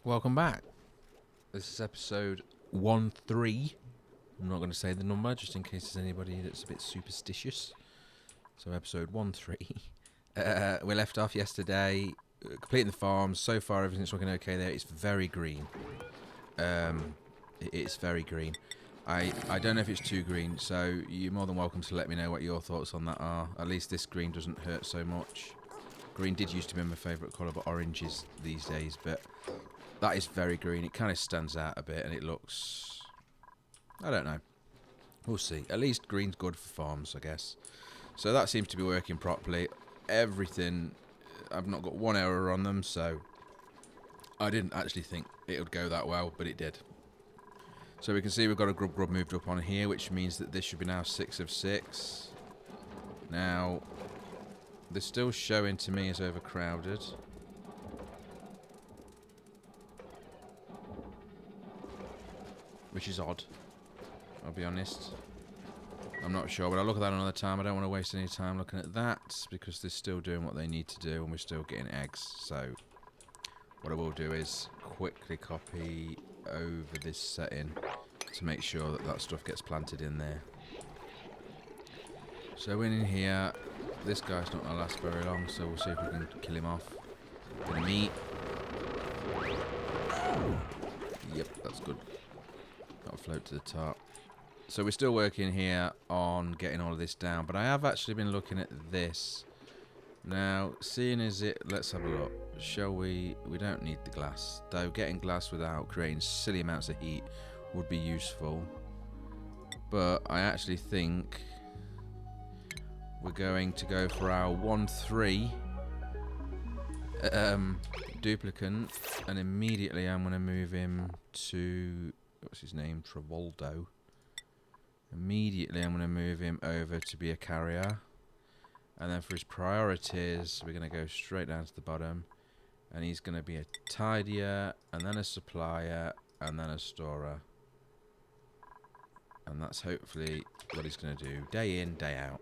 Welcome back. This is episode 13. I'm not going to say the number just in case there's anybody that's a bit superstitious. So episode 13. We left off yesterday, completing the farms. So far everything's looking okay there. It's very green. It is very green. I don't know if it's too green, so you're more than welcome to let me know what your thoughts on that are. At least this green doesn't hurt so much. Green did used to be my favourite colour, but orange is these days. But that is very green. It kind of stands out a bit, and it looks... I don't know. We'll see. At least green's good for farms, I guess. So that seems to be working properly. Everything... I've not got one error on them, so... I didn't actually think it would go that well, but it did. So we can see we've got a grub moved up on here, which means that this should be now 6 of 6. Now... they're still showing to me as overcrowded. Which is odd, I'll be honest. I'm not sure, but I'll look at that another time. I don't want to waste any time looking at that, because they're still doing what they need to do, and we're still getting eggs. So, what I will do is quickly copy over this setting to make sure that that stuff gets planted in there. So in here, this guy's not going to last very long, so we'll see if we can kill him off. Bit of meat. Yep, that's good. That'll float to the top. So we're still working here on getting all of this down, but I have actually been looking at this. Now, seeing as it... let's have a look. Shall we... we don't need the glass. Though getting glass without creating silly amounts of heat would be useful. But I actually think... we're going to go for our 1-3 duplicant, and immediately I'm going to move him to, what's his name, Travoldo. Immediately I'm going to move him over to be a carrier, and then for his priorities we're going to go straight down to the bottom, and he's going to be a tidier, and then a supplier, and then a storer. And that's hopefully what he's going to do, day in, day out.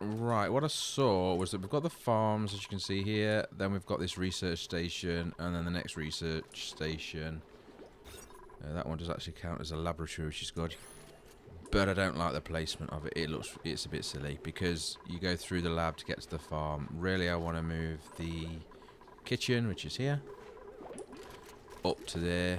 Right, what I saw was that we've got the farms, as you can see here, then we've got this research station, and then the next research station. That one does actually count as a laboratory, which is good. But I don't like the placement of it. It's a bit silly, because you go through the lab to get to the farm. Really, I want to move the kitchen, which is here, up to there,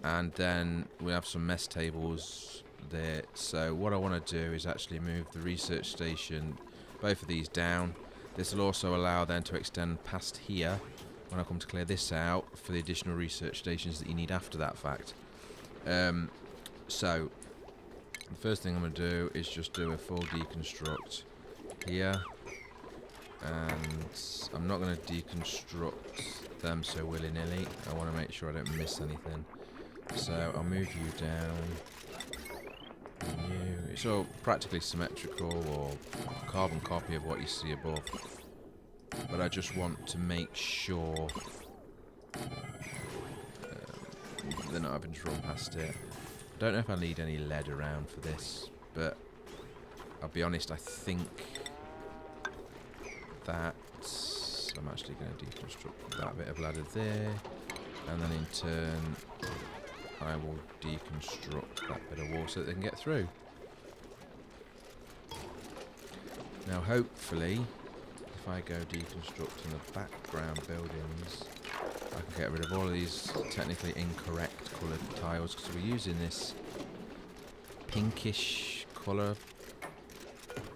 and then we have some mess tables there. So what I want to do is actually move the research station, both of these down. This will also allow then to extend past here when I come to clear this out for the additional research stations that you need after that fact. So the first thing I'm going to do is just do a full deconstruct here, and I'm not going to deconstruct them so willy-nilly. I want to make sure I don't miss anything. So I'll move you down. It's all practically symmetrical or carbon copy of what you see above, but I just want to make sure they're not having to run past it. I don't know if I need any lead around for this, but I'll be honest, I think that I'm actually going to deconstruct that bit of ladder there, and then in turn I will deconstruct that bit of wall so that they can get through. Now hopefully, if I go deconstruct in the background buildings, I can get rid of all of these technically incorrect coloured tiles, because we're using this pinkish colour.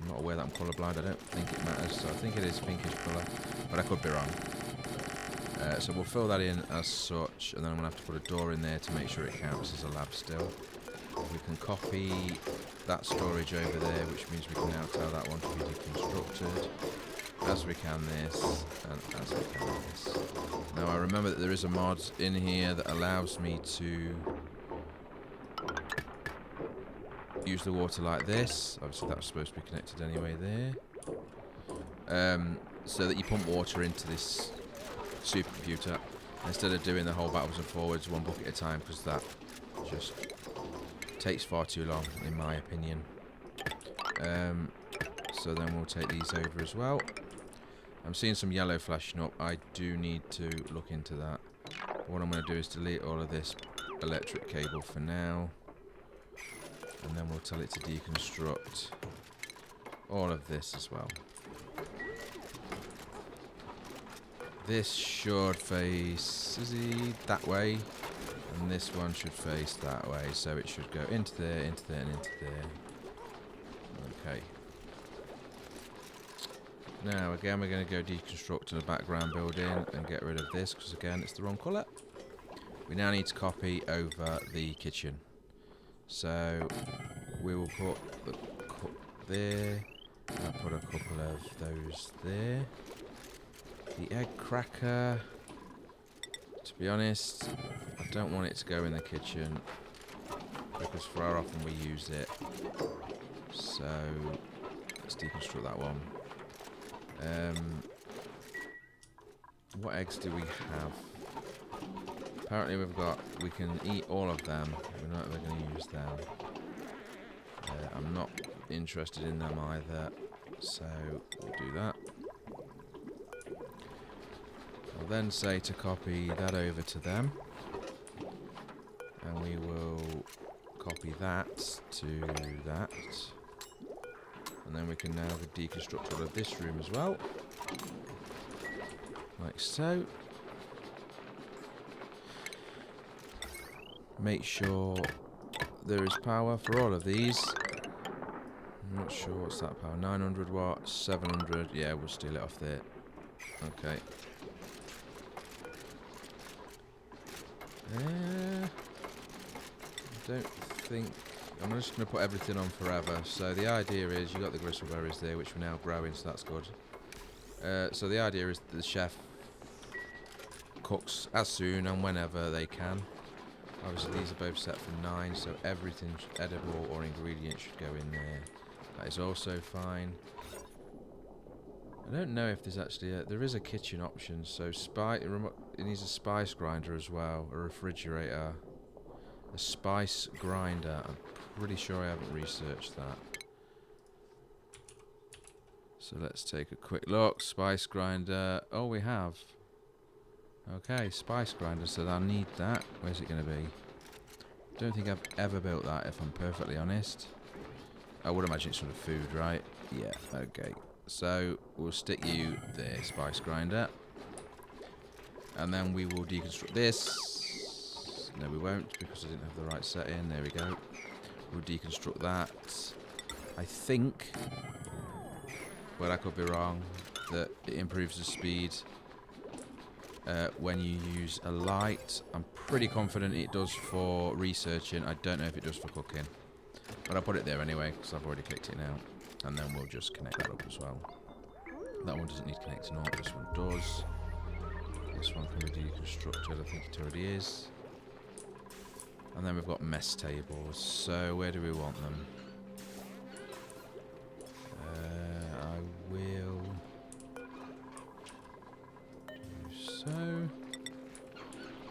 I'm not aware that I'm colourblind, I don't think it matters, so I think it is pinkish colour, but I could be wrong. So we'll fill that in as such, and then I'm going to have to put a door in there to make sure it counts as a lab still. We can copy that storage over there, which means we can now tell that one to be deconstructed, as we can this, and as we can this. Now I remember that there is a mod in here that allows me to use the water like this. Obviously that was supposed to be connected anyway there. So that you pump water into this supercomputer instead of doing the whole backwards and forwards one bucket at a time, because that just takes far too long in my opinion. So then we'll take these over as well. I'm seeing some yellow flashing up. I do need to look into that. What I'm going to do is delete all of this electric cable for now. And then we'll tell it to deconstruct all of this as well. This should face that way, and this one should face that way, so it should go into there, into there, and into there. Okay. Now again we're going to go deconstruct to the background building and get rid of this, because again it's the wrong colour. We now need to copy over the kitchen. So we will put the cup there, I'll put a couple of those there. The egg cracker, to be honest, I don't want it to go in the kitchen because for how often we use it. So let's deconstruct that one. What eggs do we have? Apparently we can eat all of them. We're not ever going to use them. I'm not interested in them either, so we'll do that. I'll then say to copy that over to them, and we will copy that to that, and then we can now deconstruct all of this room as well, like so. Make sure there is power for all of these. I'm not sure what's that power, 900 watts, 700, yeah, we'll steal it off there. Okay. I don't think... I'm just going to put everything on forever. So the idea is, you got the gristleberries there, which we're now growing, so that's good. So the idea is that the chef cooks as soon and whenever they can. Obviously these are both set for 9, so everything edible or ingredient should go in there. That is also fine. I don't know if there's actually there is a kitchen option, so it needs a spice grinder as well, a refrigerator, a spice grinder. I'm pretty sure I haven't researched that. So let's take a quick look. Spice grinder. Oh, we have. Okay, spice grinder. So I need that. Where's it going to be? Don't think I've ever built that, if I'm perfectly honest. I would imagine it's sort of food, right? Yeah. Okay. So we'll stick you there, spice grinder, and then we will deconstruct this. No, we won't, because I didn't have the right setting. There we go. We'll deconstruct that. I think, but I could be wrong, that it improves the speed when you use a light. I'm pretty confident it does for researching. I don't know if it does for cooking, but I'll put it there anyway because I've already clicked it now. And then we'll just connect that up as well. That one doesn't need connecting up, this one does. This one can be deconstructed, I think it already is. And then we've got mess tables. So where do we want them? I will do so.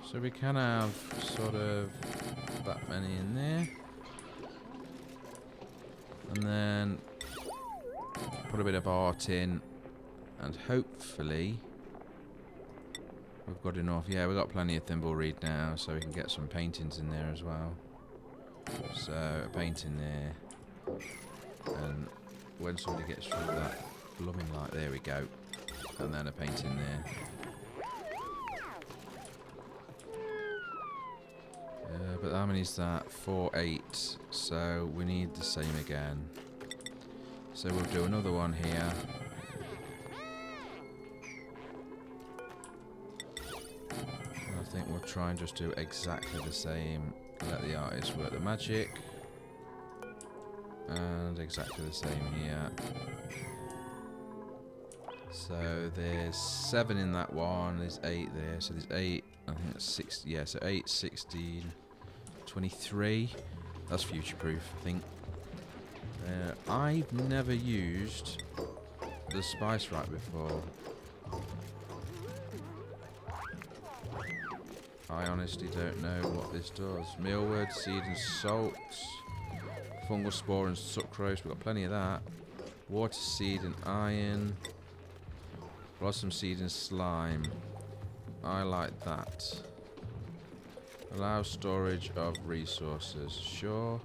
So we can have sort of that many in there. And then put a bit of art in, and hopefully we've got enough. Yeah, we've got plenty of thimble reed now, so we can get some paintings in there as well. So a painting there, and when somebody gets through that blooming light, there we go, and then a painting there. But how many is that? 4, 8. So we need the same again. So we'll do another one here. And I think we'll try and just do exactly the same. Let the artist work the magic. And exactly the same here. So there's 7 in that one. There's 8 there. So there's 8. I think that's 6. Yeah, so 8, 16, 23. That's future-proof, I think. I've never used the spice rack before. I honestly don't know what this does. Mealworm, seed and salt. Fungal spore and sucrose. We've got plenty of that. Water, seed and iron. Blossom seed and slime. I like that. Allow storage of resources. Sure.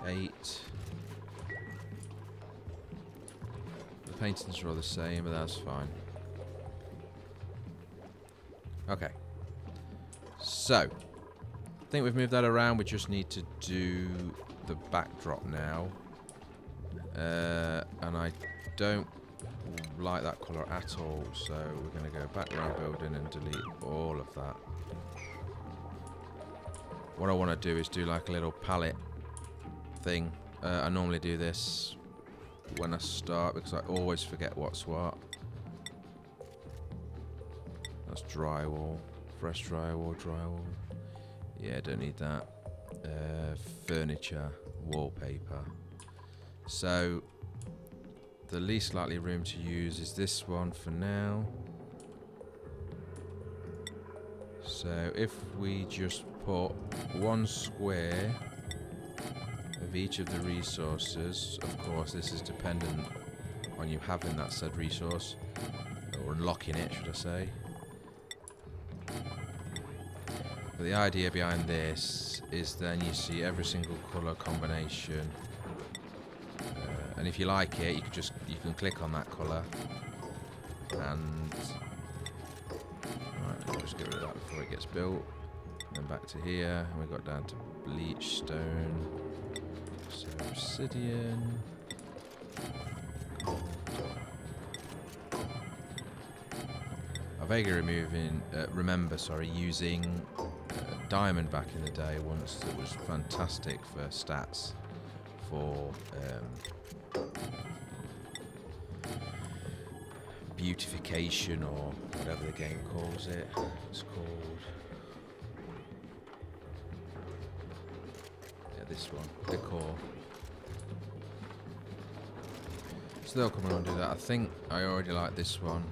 8. The paintings are all the same, but that's fine. Okay. So, I think we've moved that around. We just need to do the backdrop now. And I don't like that colour at all, so we're going to go background building and delete all of that. What I want to do is do like a little palette thing. I normally do this when I start because I always forget what's what. That's drywall, fresh drywall. Yeah, don't need that. Furniture, wallpaper. So the least likely room to use is this one for now. So if we just put 1 square of each of the resources, of course this is dependent on you having that said resource, or unlocking it should I say. But the idea behind this is then you see every single colour combination, and if you like it, you can click on that colour, and right, I'll just get rid of that before it gets built. Then back to here, and we got down to bleach stone, so obsidian. I vaguely remember using diamond back in the day once. It was fantastic for stats for beautification or whatever the game calls it. It's called, yeah, this one, decor. So they'll come along and do that. I think I already like this one.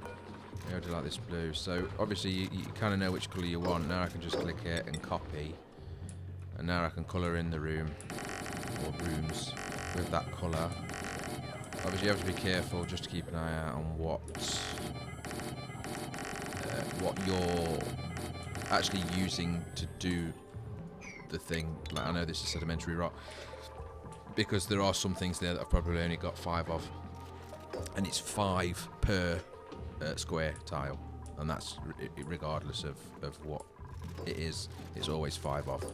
I already like this blue. So obviously you kind of know which colour you want. Now I can just click it and copy, and now I can colour in the room or rooms with that colour. Obviously you have to be careful just to keep an eye out on what you're actually using to do the thing. Like, I know this is sedimentary rock, because there are some things there that I've probably only got 5 of, and it's 5 per square tile, and that's regardless of what it is. It's always 5 of.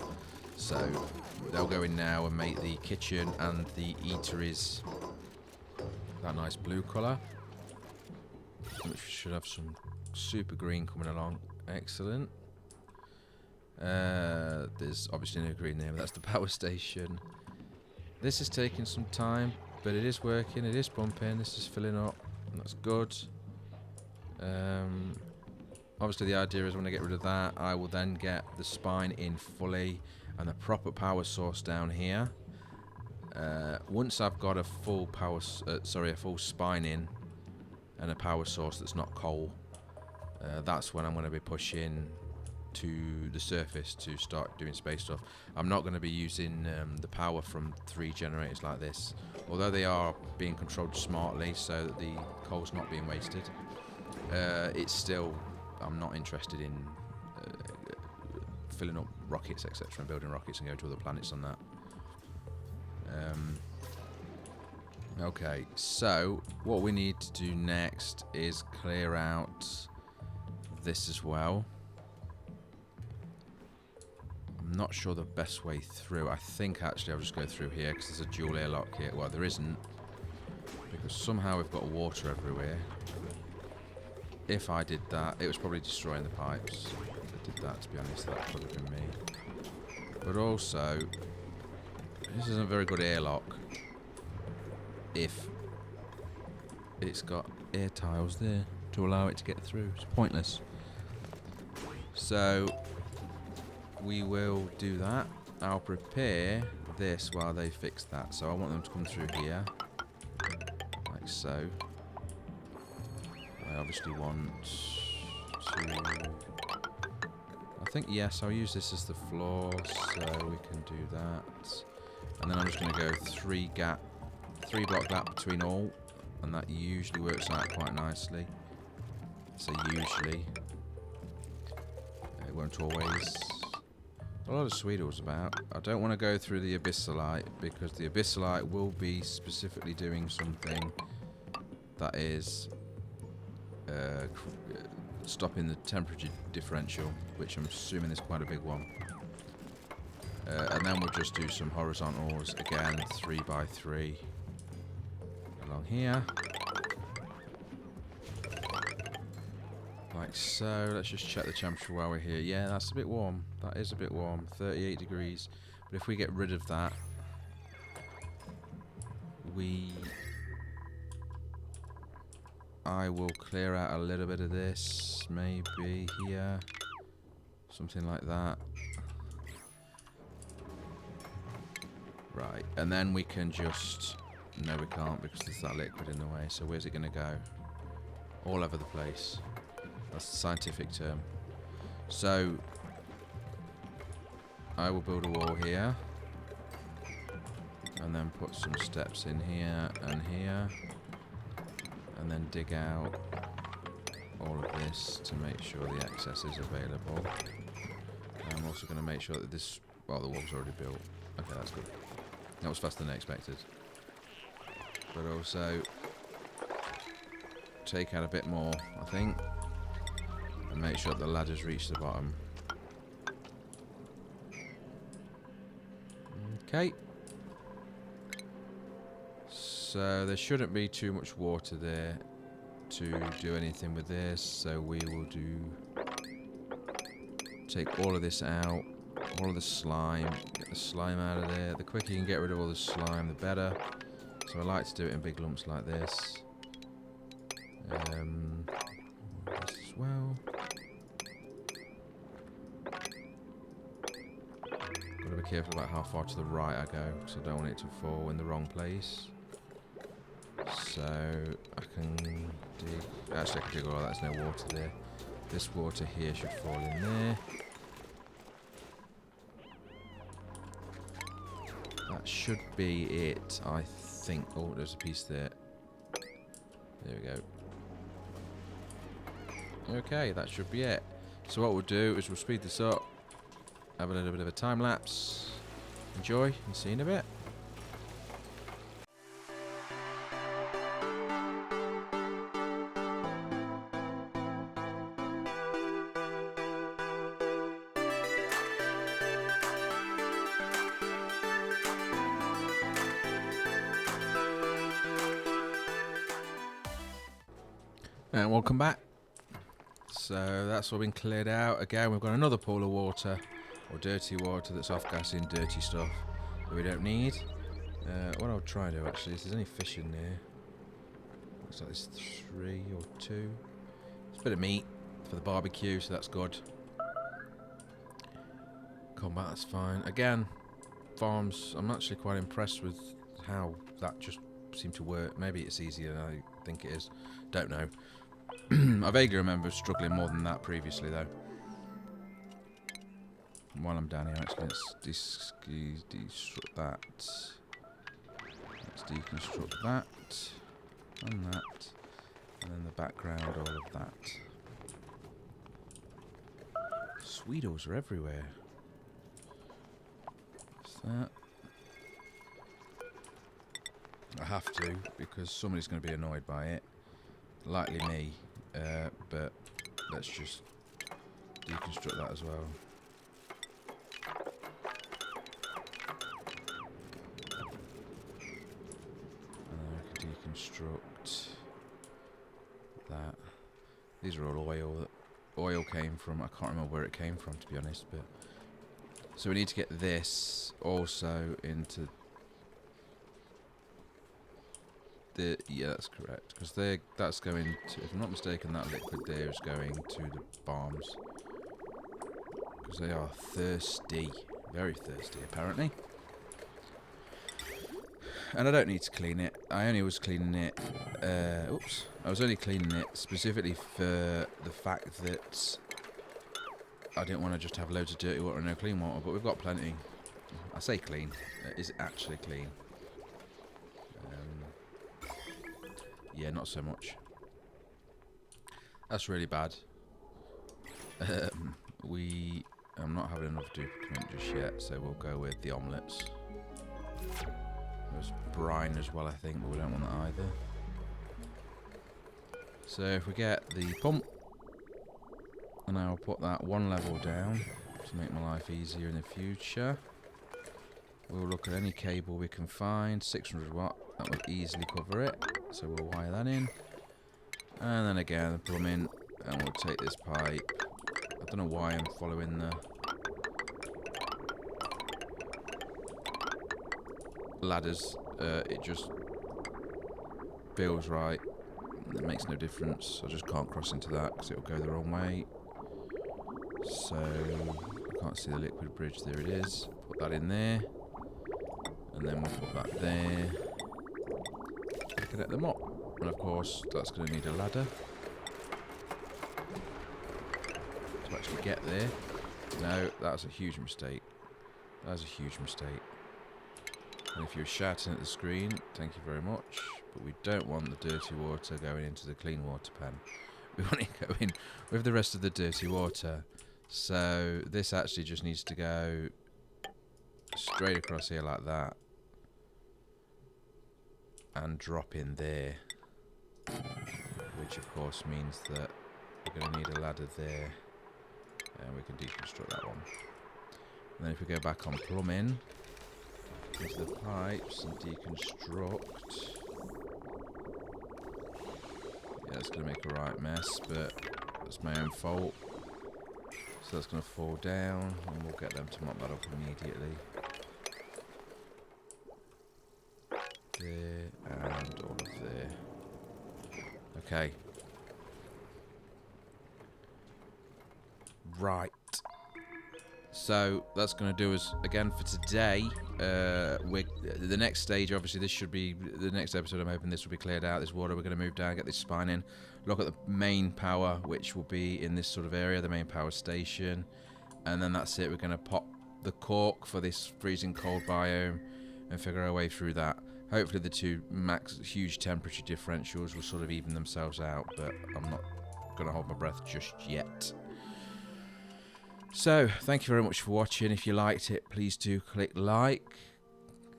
So they'll go in now and make the kitchen and the eateries that nice blue colour, which should have some super green coming along. Excellent. There's obviously no green there, but that's the power station. This is taking some time, but it is working. It is pumping. This is filling up, and that's good. Obviously the idea is when I get rid of that, I will then get the spine in fully and the proper power source down here. Once I've got a full power, a full spine in and a power source that's not coal, that's when I'm going to be pushing to the surface to start doing space stuff. I'm not going to be using the power from 3 generators like this, although they are being controlled smartly so that the coal's not being wasted. It's still, I'm not interested in filling up rockets, etc., and building rockets and going to other planets on that. Okay, so what we need to do next is clear out this as well. I'm not sure the best way through. I think actually I'll just go through here because there's a dual airlock here. Well, there isn't, because somehow we've got water everywhere. If I did that, it was probably destroying the pipes. If I did that, to be honest, that could have been me. But also, this isn't a very good airlock if it's got air tiles there to allow it to get through. It's pointless. So we will do that. I'll prepare this while they fix that. So I want them to come through here, like so. I obviously want to, I think, yes, I'll use this as the floor, so we can do that. And then I'm just going to go 3 block gap between all. and that usually works out quite nicely. So usually, it won't always. A lot of Sweetles about. I don't want to go through the Abyssalite because the Abyssalite will be specifically doing something that is stopping the temperature differential, which I'm assuming is quite a big one. And then we'll just do some horizontals again, 3x3 along here, like so. Let's just check the temperature while we're here. Yeah, that's a bit warm. That is a bit warm, 38 degrees. But if we get rid of that, I will clear out a little bit of this, maybe here, something like that. Right, and then we can just... No, we can't because there's that liquid in the way. So where's it going to go? All over the place. That's the scientific term. So, I will build a wall here. And then put some steps in here and here. And then dig out all of this to make sure the excess is available. And I'm also going to make sure that this... Well, the wall's already built. Okay, that's good. That was faster than I expected. But also take out a bit more, I think, and make sure that the ladders reach the bottom. Okay. So there shouldn't be too much water there to do anything with this. So we will take all of this out. All of the slime, get the slime out of there. The quicker you can get rid of all the slime, the better. So I like to do it in big lumps like this. This as well. Gotta be careful about how far to the right I go, because I don't want it to fall in the wrong place. So I can dig. Actually, I can dig all that. There's no water there. This water here should fall in there. That should be it, I think. Oh, there's a piece there. There we go. Okay, that should be it. So what we'll do is we'll speed this up, have a little bit of a time lapse, enjoy, and see you in a bit. And welcome back. So that's all been cleared out. Again, we've got another pool of water, or dirty water that's off-gassing dirty stuff that we don't need. What I'll try to do actually is, there's any fish in there. Looks like there's 3 or 2. It's a bit of meat for the barbecue, so that's good. Combat, that's fine. Again, farms, I'm actually quite impressed with how that just seemed to work. Maybe it's easier than I think it is. Don't know. I vaguely remember struggling more than that previously, though. While I'm down here, actually, let's deconstruct that. Let's deconstruct that. And that. And then the background, all of that. Sweetles are everywhere. What's that? I have to, because somebody's going to be annoyed by it. Likely me, but let's just deconstruct that as well. And then I can deconstruct that. These are all oil. Oil came from, I can't remember where it came from, to be honest, but so we need to get this also into the, yeah, that's correct, because that's going to, if I'm not mistaken, that liquid there is going to the bombs, because they are thirsty, very thirsty apparently. And I don't need to clean it. I only was cleaning it, I was only cleaning it specifically for the fact that I didn't want to just have loads of dirty water and no clean water, but we've got plenty. I say clean, is it actually clean? Yeah, not so much. That's really bad. I'm not having enough duplicate just yet, so we'll go with the omelettes. There's brine as well, I think, but we don't want that either. So if we get the pump, and I'll put that one level down to make my life easier in the future. We'll look at any cable we can find. 600 watt, that will easily cover it. So we'll wire that in. And then again, the plumbing, and we'll take this pipe. I don't know why I'm following the ladders. It just feels right. It makes no difference. I just can't cross into that because it'll go the wrong way. So I can't see the liquid bridge. There it is. Put that in there, and then we'll put that there. Connect them up, and of course that's going to need a ladder to actually get there. No, that's a huge mistake. That's a huge mistake. And if you're shouting at the screen, thank you very much. But we don't want the dirty water going into the clean water pan. We want it going with the rest of the dirty water. So this actually just needs to go straight across here like that. And drop in there. Which of course means that we're going to need a ladder there. And we can deconstruct that one. And then if we go back on plumbing, into the pipes and deconstruct. Yeah, it's going to make a right mess, but that's my own fault. So that's going to fall down, and we'll get them to mop that up immediately. There, and all of there. Okay. Right. So that's going to do us again for today. The next stage, obviously, this should be the next episode. I'm hoping this will be cleared out. This water, we're going to move down, get this spine in, look at the main power, which will be in this sort of area, the main power station, and then that's it. We're going to pop the cork for this freezing cold biome and figure our way through that. Hopefully, the two max huge temperature differentials will sort of even themselves out, but I'm not going to hold my breath just yet. So, thank you very much for watching. If you liked it, please do click like.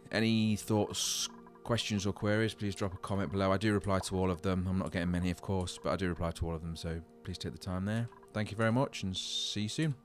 Any thoughts, questions or queries, please drop a comment below. I do reply to all of them. I'm not getting many, of course, but I do reply to all of them, so please take the time there. Thank you very much, and see you soon.